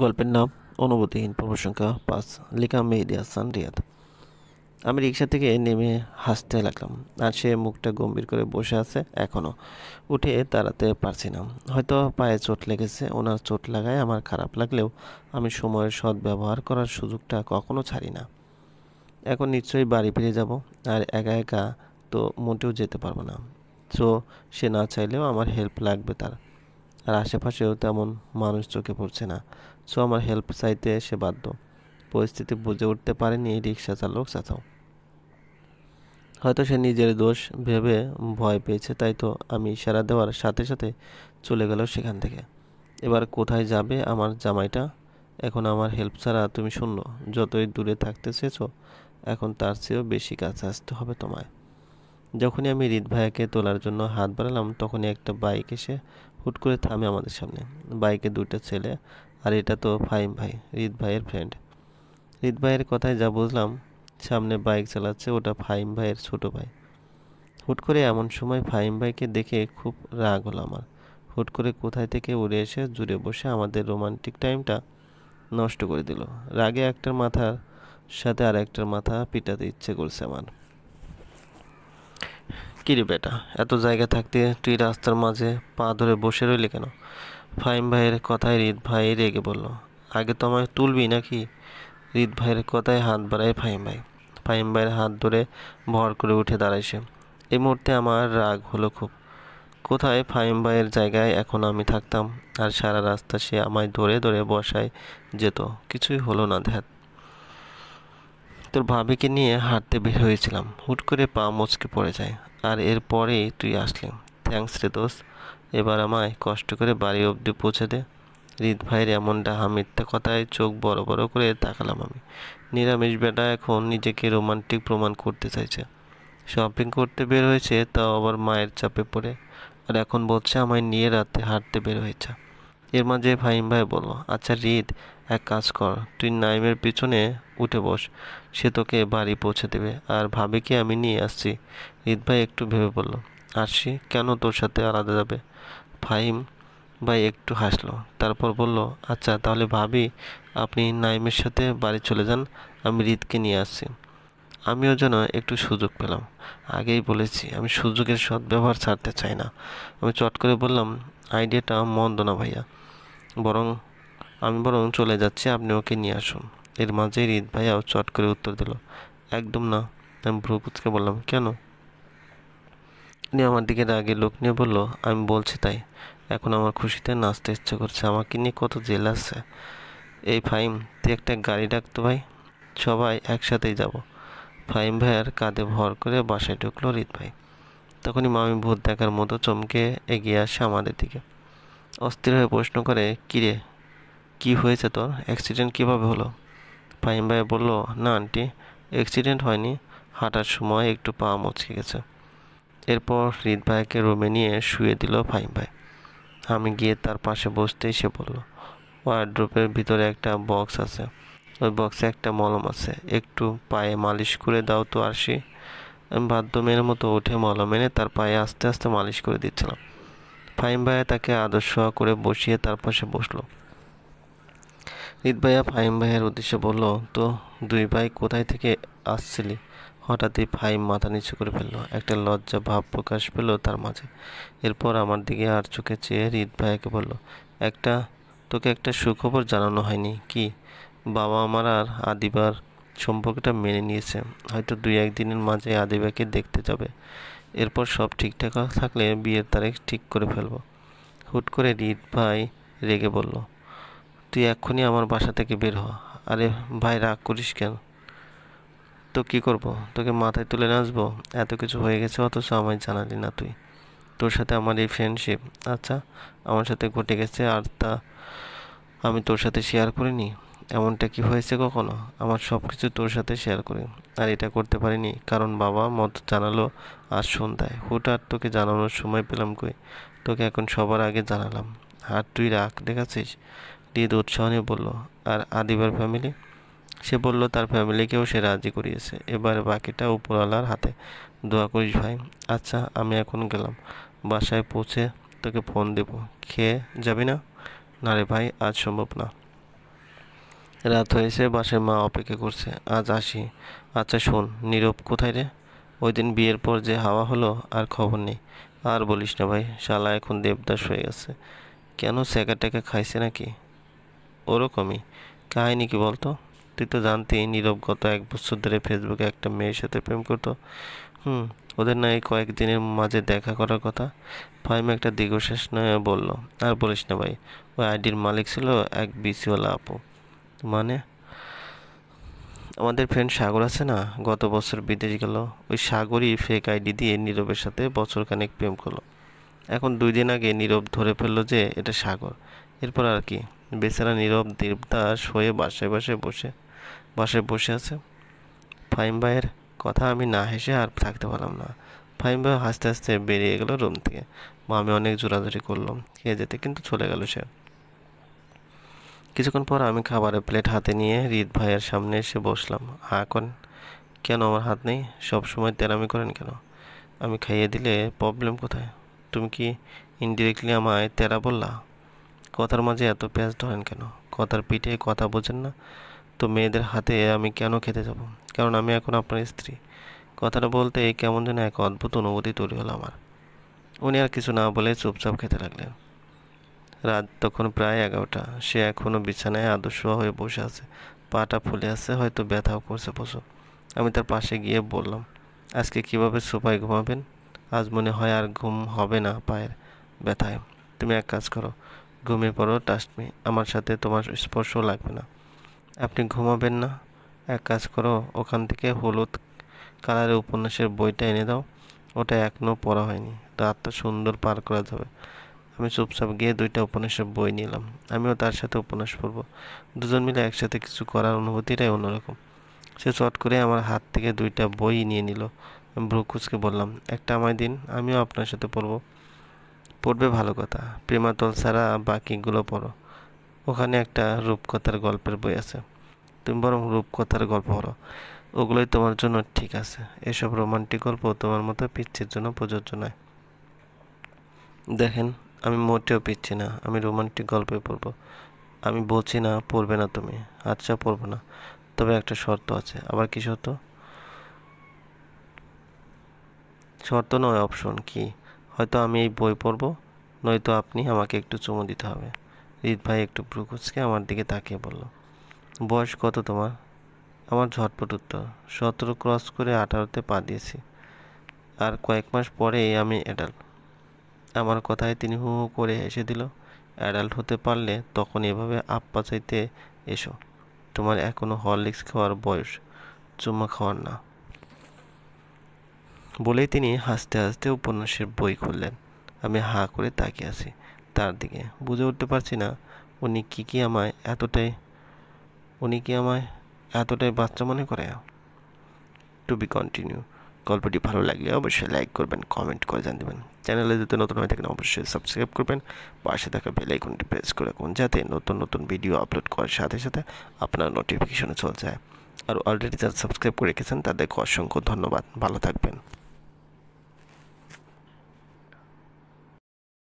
গল্পের নাম অনুভূতিহীন, পর্ব সংখ্যা ৫। লেখা মেহেদী হাসান রিয়াদ। আমি রিক্সা থেকে নেমে হাসতে লাগলাম, আর সে মুখটা গম্ভীর করে বসে আছে এখনও। উঠে দাঁড়াতে পারছি না। হয়তো পায়ে চোট লেগেছে। ওনার চোট লাগায় আমার খারাপ লাগলেও আমি সময়ের সদ্ব্যবহার করার সুযোগটা কখনো ছাড়ি না। এখন নিশ্চয়ই বাড়ি ফিরে যাব, আর একা একা তো মোটেও যেতে পারবো না। তো সে না চাইলেও আমার হেল্প লাগবে তার, আর আশেপাশেও তেমন মানুষ চোখে পড়ছে না। সো আমার হেল্প চাইতে সে বাধ্য। পরিস্থিতি বুঝে উঠতে পারেনি রিক্সা চালক চাচাও। হয়তো সে নিজের দোষ ভেবে ভয় পেয়েছে, তাই তো আমি ইশারা দেওয়ার সাথে সাথে চলে গেল সেখান থেকে। এবার কোথায় যাবে আমার জামাইটা? এখন আমার হেল্প ছাড়া তুমি শূন্য। যতই দূরে থাকতে চেয়েছো, এখন তার চেয়েও বেশি কাছে আসতে হবে তোমায়। যখনই আমি হৃদ ভাইয়াকে তোলার জন্য হাত বাড়ালাম, তখনই একটা বাইক এসে হুট করে থামে আমাদের সামনে। বাইকে দুটো ছেলে, আর এটা তো ফাহিম ভাই, হৃদ ভাইয়ের ফ্রেন্ড। হৃদ ভাইয়ের কথায় যা বুঝলাম, সামনে বাইক চালাচ্ছে ওটা ফাহিম ভাইয়ের ছোট ভাই। হুট করে এমন সময় ফাহিম ভাইকে দেখে খুব রাগ হলো আমার। হুট করে কোথায় থেকে উড়ে এসে জুড়ে বসে আমাদের রোমান্টিক টাইমটা নষ্ট করে দিল। রাগে একটার মাথার সাথে আর একটার মাথা পিটাতে ইচ্ছে করছে আমার। কিরে বেটা, এত জায়গা থাকতে তুই রাস্তার মাঝে পা ধরে বসে রইলি কেন? ফাহিম ভাইয়ের কথায় হৃদ ভাই রেগে বলল, আগে তো আমায় তুলবি নাকি? হৃদ ভাইয়ের কথায় হাত বাড়ায় ফাহিম ভাই। ফাহিম ভাইয়ের হাত ধরে ভর করে উঠে দাঁড়ায় সে। এই মুহূর্তে আমার রাগ হলো খুব। কোথায় ফাহিম ভাইয়ের জায়গায় এখন আমি থাকতাম, আর সারা রাস্তা সে আমায় ধরে ধরে বসায় যেত। কিছুই হলো না। ধ্যাত, তোর ভাবিকে নিয়ে হাঁটতে বের হয়েছিলাম, হুট করে পা মচকে পড়ে যায়, আর এরপরেই তুই আসলি। থ্যাঙ্কস রে দোস্ত। এবার আমায় কষ্ট করে বাড়ি অবধি পৌঁছে দে। হৃদ ভাইয়ের এমন ডাহা মিথ্যা কথায় চোখ বড় বড় করে তাকালাম আমি। নিরামিষ বেটা এখন নিজেকে রোমান্টিক প্রমাণ করতে চাইছে। শপিং করতে বের হয়েছে, তাও আবার মায়ের চাপে পড়ে, আর এখন বলছে আমায় নিয়ে রাতে হাঁটতে বের হয়েছে। এর মাঝে ফাহিম ভাই বলল, আচ্ছা হৃদ, এক কাজ কর, তুই নাইমের পিছনে উঠে বস, সে তোকে বাড়ি পৌঁছে দেবে, আর ভাবিকে আমি নিয়ে আসছি। হৃদ ভাই একটু ভেবে বলল, আসছি কেন, তোর সাথে আলাদা যাবে? ফাহিম ভাই একটু হাসলো, তারপর বলল, আচ্ছা তাহলে ভাবি আপনি নাইমের সাথে বাড়ি চলে যান, আমি হৃদকে নিয়ে আসছি। আমিও যেন একটু সুযোগ পেলাম। আগেই বলেছি আমি সুযোগের সদ্ব্যবহার ছাড়তে চাই না। আমি চট করে বললাম, আইডিয়াটা মন্দ না ভাইয়া, বরং আমি চলে যাচ্ছি, আপনি ওকে নিয়ে আসুন। এর মাঝে হৃদ ভাইয়াও চট করে উত্তর দিল, একদম না। আমি ভ্রু কুঁচকে বললাম, কেন? উনি আমার দিকে রাগে লোক নিয়ে বলল, আমি বলছি তাই। এখন আমার খুশিতে নাচতে ইচ্ছে করছে, আমাকে নিয়ে কত জেল আছে। এই ফাহিম, তুই একটা গাড়ি ডাকতো ভাই, সবাই একসাথেই যাব। ফাহিম ভাইয়ার কাঁধে ভর করে বাসায় ঢুকলো হৃদ ভাই। তখনই মামি ভূত দেখার মতো চমকে এগিয়ে আসে আমাদের দিকে। অস্থির হয়ে প্রশ্ন করে, কিরে, কি হয়েছে তোর? অ্যাক্সিডেন্ট কিভাবে হলো? ফাহিম ভাই বলল, না আন্টি, অ্যাক্সিডেন্ট হয়নি, হাঁটার সময় একটু পা মচকে গেছে। এরপর হৃদ ভাইকে রুমে নিয়ে শুয়ে দিল ফাহিম ভাই। আমি গিয়ে তার পাশে বসতেই সে বলল, ওয়ার্ড্রোপের ভিতরে একটা বক্স আছে, ওই বক্সে একটা মলম আছে, একটু পায়ে মালিশ করে দাও তো আরশি। আমি বাধ্য মেয়ের মতো উঠে মলম এনে তার পায়ে আস্তে আস্তে মালিশ করে দিচ্ছিলাম। ফাহিম ভাইয়া তাকে আদর ছোঁয়া করে বসিয়ে তার পাশে বসলো। হৃদ ভাইয়া ফাহিম ভাইয়ের উদ্দেশ্যে বলল, তো দুই ভাই কোথায় থেকে আসছিলি? হঠাৎই ফাহিম মাথা নিচু করে ফেললো, একটা লজ্জা ভাব প্রকাশ পেল তার মাঝে। এরপর আমার দিকে আর চোখে চেয়ে হৃদ ভাইয়াকে বলল, একটা তোকে একটা সুখবর জানানো হয়নি কি? বাবা আমার আর আদিবার সম্পর্কটা মেনে নিয়েছে। হয়তো দুই একদিনের মাঝে আদিবাকে দেখতে যাবে। এরপর সব ঠিকঠাক থাকলে বিয়ের তারিখ ঠিক করে ফেলবো। হুট করে হৃদ ভাই রেগে বলল, তুই এক্ষুনি আমার বাসা থেকে বের হ। আরে ভাই, রাগ করিস কেন? তো কি করব, তোকে মাথায় তুলে নাচবো? এত কিছু হয়ে গেছে অথচ আমায় জানালি না তুই। তোর সাথে আমার এই ফ্রেন্ডশিপ, আচ্ছা আমার সাথে ঘটে গেছে, আর তা আমি তোর সাথে শেয়ার করিনি? এমনটা কি হয়েছে কখনো? আমার সব কিছু তোর সাথে শেয়ার করি, আর এটা করতে পারিনি কারণ বাবা মত জানালো আজ সন্ধ্যায়। হুটহাট তোকে জানানোর সময় পেলাম কই? তোকে এখন সবার আগে জানালাম, আর তুই রাগ দেখাচ্ছিস? হৃদ উৎসাহ নিয়ে বলল, আর আদিবার ফ্যামিলি? সে বলল তার ফ্যামিলিকেও সে রাজি করিয়েছে, এবার বাকিটা উপরওয়ালার হাতে। দোয়া করিস ভাই। আচ্ছা আমি এখন গেলাম, বাসায় পৌঁছে তোকে ফোন দেব। খেয়ে যাবি না? না রে ভাই, আজ সম্ভব না। রাত হয়েছে, বাসায় মা অপেক্ষা করছে, আজ আসি। আচ্ছা শোন, নীরব কোথায় রে? ওই দিন বিয়ের পর যে হাওয়া হলো, আর খবর নেই। আর বলিস না ভাই, শালা এখন দেবদাস হয়ে গেছে। কেন, স্যাকা ট্যাকা খাইছে নাকি? ওরকমই। কাহিনী কি বলতো? তুই তো জানতি নীরব গত 1 বছর ধরে ফেসবুকে একটা মেয়ের সাথে প্রেম করতো। ওদের না এই কয়েকদিনের মাঝে দেখা করার কথা। ফাহিম একটা দীর্ঘশ্বাস নিয়ে বলল, আর বলিস না ভাই, ওই আইডির মালিক ছিল এক বিসিওয়ালা আপু। মানে? আমাদের ফ্রেন্ড সাগর আছে না, গত বছর বিদেশ গেল। ওই সাগরই ফেক আইডি দিয়ে নীরবের সাথে বছরখানেক প্রেম করলো। এখন 2 দিন আগে নীরব ধরে ফেললো যে এটা সাগর। এরপর আর কি, বেচারা নীরব দেবদাস হয়ে বাসায় বসে আছে। ফাহিম ভাইয়ের কথা আমি না হেসে আর থাকতে পারলাম না। ফাহিম ভাই হাসতে হাসতে বেরিয়ে গেল রুম থেকে। আমি অনেক জোরাজুরি করলাম খেয়ে যেতে, কিন্তু চলে গেল সে। কিছুক্ষণ পর আমি খাবারের প্লেট হাতে নিয়ে রিত ভাইয়ের সামনে এসে বসলাম। হ্যাঁ করেন কেন? আমার হাত নেই? সব সময় তেরামি করেন কেন? আমি খাইয়ে দিলে প্রবলেম কোথায়? তুমি কি ইনডিরেক্টলি আমায় তেরা বললা? কথার মাঝে এত পেঁয়াজ ধরেন কেন? কথার পিঠে কথা বোঝেন না তো? মেয়েদের হাতে আমি কেন খেতে যাব? কারণ আমি এখন আপনার স্ত্রী। কথাটা বলতে কেমন যেন এক অদ্ভুত অনুভূতি তৈরি হলো আমার। উনি আর কিছু না বলে চুপচাপ খেতে লাগলেন। রাত তখন প্রায় 11টা। সে এখনও বিছানায় আদশোয়া হয়ে বসে আছে, পাটা ফুলে আছে, হয়তো ব্যথাও করছে প্রচুর। আমি তার পাশে গিয়ে বললাম, আজকে কিভাবে সোফায় ঘুমাবেন? আজ মনে হয় আর ঘুম হবে না পায়ের ব্যথায়। তুমি এক কাজ করো, ঘুমিয়ে পড়ো, ট্রাস্ট মি, আমার সাথে তোমার স্পর্শও লাগবে না। আপনি ঘুমাবেন না? এক কাজ করো, ওখান থেকে হলুদ কালারের উপন্যাসের বইটা এনে দাও। ওটা এখনও পড়া হয়নি, রাতটা সুন্দর পার করা যাবে। আমি চুপচাপ গিয়ে 2টা উপন্যাসের বই নিলাম। আমিও তার সাথে উপন্যাস পড়ব। দুজন মিলে একসাথে কিছু করার অনুভূতিটাই অন্যরকম। সে চট করে আমার হাত থেকে 2টা বই নিয়ে নিল। আমি ভ্রু কুঁচকে বললাম, একটা আমায় দিন, আমিও আপনার সাথে পড়ব। পড়বে, ভালো কথা। প্রেমাতল ছাড়া বাকিগুলো পড়ো। ওখানে একটা রূপকথার গল্পের বই আছে, তুমি বরং রূপকথার গল্প পড়ো। ওগুলোই তোমার জন্য ঠিক আছে। এসব রোমান্টিক গল্প তোমার মতো পিচ্ছির জন্য প্রযোজ্য নয়। দেখেন, আমি মোটেও পিচ্ছি না, আমি রোমান্টিক গল্পই পড়বো। আমি বলছি না পড়বে না তুমি। আচ্ছা পড়বো না, তবে একটা শর্ত আছে। আবার কি শর্ত? শর্ত নয়, অপশন। কি? হয়তো আমি এই বই পড়বো, নয়তো আপনি আমাকে একটু চুমু দিতে হবে। রিত ভাই একটু ভ্রু কুঁচকে আমার দিকে তাকিয়ে বলল, বয়স কত তোমার? আমার ঝটপট উত্তর, 17 ক্রস করে 18তে পা দিয়েছি। আর কয়েক মাস পরেই আমি অ্যাডাল্ট। আমার কথায় তিনি হু হু করে হেসে দিল। অ্যাডাল্ট হতে পারলে তখন এভাবে আপ্পা চাইতে এসো। তোমার এখনো হরলিক্স খাওয়ার বয়স, চুম্মা খাওয়ার না। বলেই তিনি হাসতে হাসতে উপন্যাসের বই খুললেন। আমি হাঁ করে তাকিয়ে আছি তার দিকে। বুঝে উঠতে পারছি না উনি কি আমায় এতটাই বাচ্চা মনে করে। To be continued. গল্পটি ভালো লাগলে অবশ্যই লাইক করবেন, কমেন্ট করে জানিয়ে চ্যানেলে যদি নতুন হয়ে থাকেন অবশ্যই সাবস্ক্রাইব করবেন। পাশে থাকা বেল আইকনটি প্রেস করে রাখুন, যাতে নতুন নতুন ভিডিও আপলোড করার সাথে সাথে আপনার নোটিফিকেশনে চলে যায়। আর অলরেডি যারা সাবস্ক্রাইব করে রেখেছেন তাদেরকে অসংখ্য ধন্যবাদ। ভালো থাকবেন।